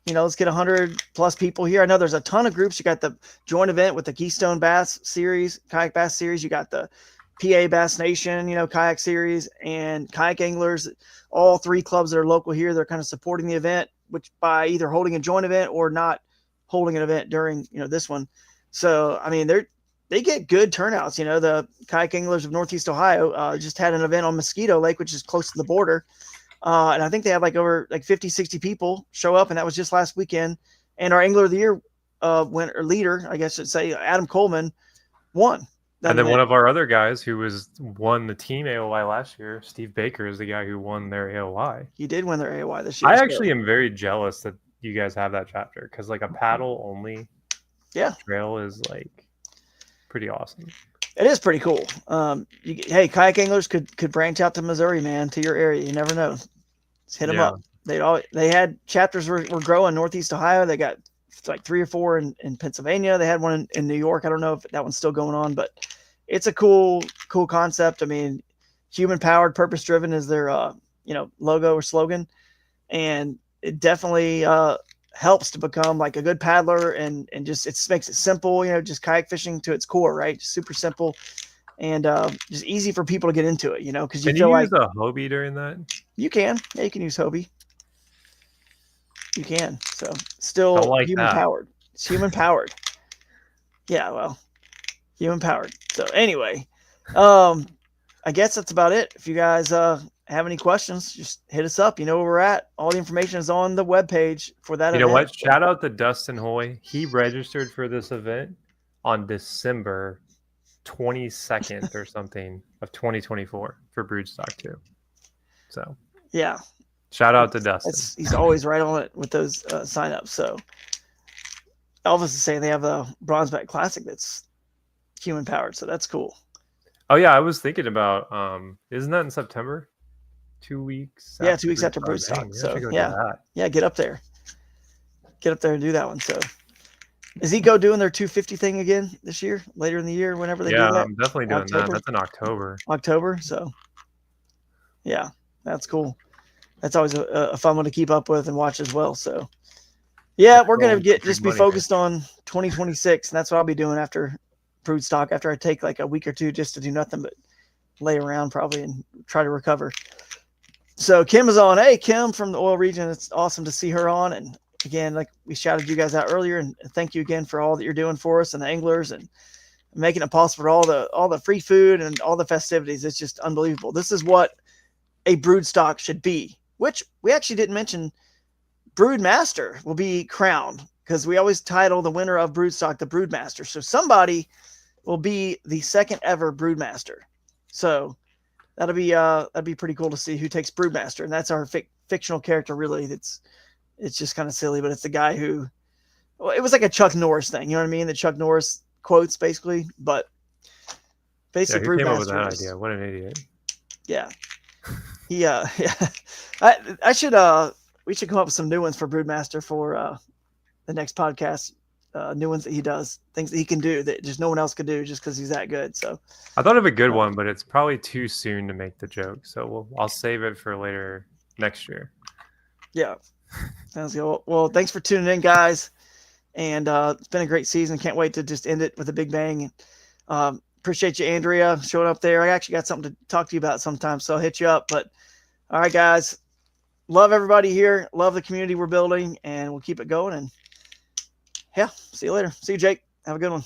let's get 100 plus people here. I know there's a ton of groups. You got the joint event with the Keystone Bass Series, Kayak Bass Series. You got the PA Bass Nation, kayak series, and kayak anglers. All 3 clubs that are local here, they're kind of supporting the event, which by either holding a joint event or not holding an event during, this one. So, I mean, they get good turnouts. The kayak anglers of Northeast Ohio just had an event on Mosquito Lake, which is close to the border. And I think they had over 50, 60 people show up, and that was just last weekend. And our Angler of the Year leader, I guess I'd say, Adam Coleman, won. And then one of our other guys who won the team AOY last year, Steve Baker, is the guy who won their AOY. He did win their AOY this year. I actually am very jealous that you guys have that chapter, because a paddle only trail is pretty awesome. It is pretty cool. Hey, kayak anglers could branch out to Missouri, man, to your area. You never know. Just hit them up. They had chapters were growing Northeast Ohio. They got 3 or 4 in Pennsylvania. They had one in New York. I don't know if that one's still going on, but it's a cool concept. I mean, human powered, purpose driven is their logo or slogan, and it definitely helps to become a good paddler, and just it makes it simple. Just kayak fishing to its core, right? Just super simple, and just easy for people to get into it. Because you feel use a Hobie during that. You can, you can use Hobie. You can. So still human powered. It's human powered. Yeah, well, human powered. So anyway, I guess that's about it. If you guys have any questions, just hit us up. You know where we're at. All the information is on the webpage for that event. You know what? Shout out to Dustin Hoy. He registered for this event on December 22nd or something of 2024 for Broodstock II. So yeah. Shout out to Dustin. He's always right on it with those signups. So Elvis is saying they have a Bronzeback Classic that's human powered. So that's cool. Oh yeah, I was thinking about isn't that in September? 2 weeks. Yeah, 2 weeks after Broodstock. So yeah, get up there. Get up there and do that one. So is Eco doing their 250 thing again this year? Later in the year, whenever they do that? Yeah, I'm definitely doing that. That's in October. So yeah, that's cool. That's always a fun one to keep up with and watch as well. So yeah, we're gonna be focused on 2026, and that's what I'll be doing after Broodstock. After I take a week or two just to do nothing but lay around probably and try to recover. So Kim is on. Hey, Kim from the oil region. It's awesome to see her on. And again, we shouted you guys out earlier, and thank you again for all that you're doing for us and the anglers and making it possible for all the free food and all the festivities. It's just unbelievable. This is what a Broodstock should be, which we actually didn't mention. Broodmaster will be crowned, because we always title the winner of Broodstock the Broodmaster. So somebody will be the second ever Broodmaster. So that'll be pretty cool to see who takes Broodmaster, and that's our fictional character. Really, it's just kind of silly, but it's the guy who, well, it was like a Chuck Norris thing. You know what I mean? The Chuck Norris quotes basically, but basically Broodmaster. Who came up with that idea? What an idiot! Yeah. Yeah. We should come up with some new ones for Broodmaster for the next podcast. New ones that he does, things that he can do that just no one else could do, just because he's that good. So I thought of a good one, but it's probably too soon to make the joke. So I'll save it for later next year. Yeah, sounds good. Well, thanks for tuning in, guys, and it's been a great season. Can't wait to just end it with a big bang. Appreciate you, Andrea, showing up there. I actually got something to talk to you about sometime, so I'll hit you up. But all right, guys, love everybody here. Love the community we're building, and we'll keep it going. And yeah, see you later. See you, Jake. Have a good one.